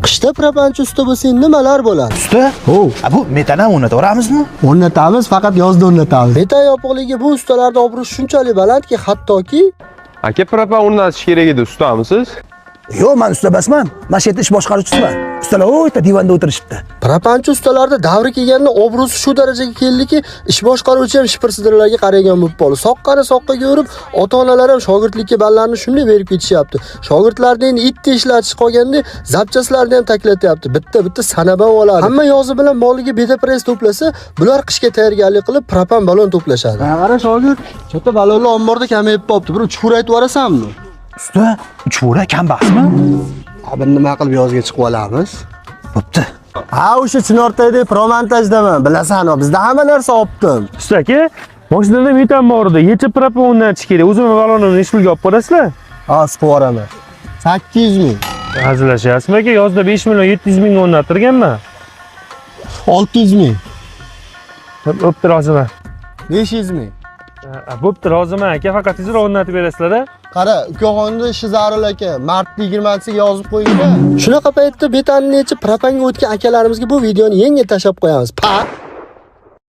Qishda propanchi usta bo'lsa nimalar bo'ladi? Usta? Bu metandan o'rnataveramizmi? O'rnatamiz, faqat yozda o'rnatamiz. Metan yopiqligi bu ustalarda obro'si shunchalik balandki, hattoki Aka, propan o'rnatish kerak edi, ustamisiz? Yo'q, men usta emasman. Men shu yerda ish boshqaruvchisiman. Ustalar o'yta divanda o'tirishibdi. propanchi ustalarda davri kelganda obro'si shu darajaga keldiki, ish boshqaruvchi ham shipirsidirlarga qaragan bo'lib qoldi. Soqqani soqqaga urib, ota-onalar ham shogirdlikka ballarni shunday berib ketishyapti. Shogirdlarni endi itni ishlatish qolganda, zapchaslarni ham taklatyapti. Bitta sanabam oladi. Hamma yozi bilan moliga beta-press to'plasa, bular qishga tayyorgarlik qilib propan balon to'plashadi. Qara shogird, chota balonlar omborda kamayib qolibdi. Bir uchur aytib yuborasanmi? Usta, uchura kambasmi? Bir nima qilib yozga chiqib olamiz? Bo'pti. Ha, o'sha Chinortaydagi promontajdaman. Bilasan, bizda hamma narsa optim. Usta aka, mashinada metan bor edi. Yechib propan o'rnatish kerak. O'zim balonimni ish pulga olib qo'yasizlar? Ha, qilib yuboraman. 800 ming. Hazillashyapsizmi aka? Yozda 5 million 700 ming o'rnatirganman. 600 ming. Bo'pti, roziman. 500 ming. Bo'pti, roziman aka. Faqat ijro o'rnatib berasizlar-a? Qara, ukaxonni ishi zarur aka. Martning 20-siga yozib qo'ying-da. Shunaqa paytda betanni yechib propanga o'tgan akalarimizga bu videoni yengil tashab qo'yamiz. Pa!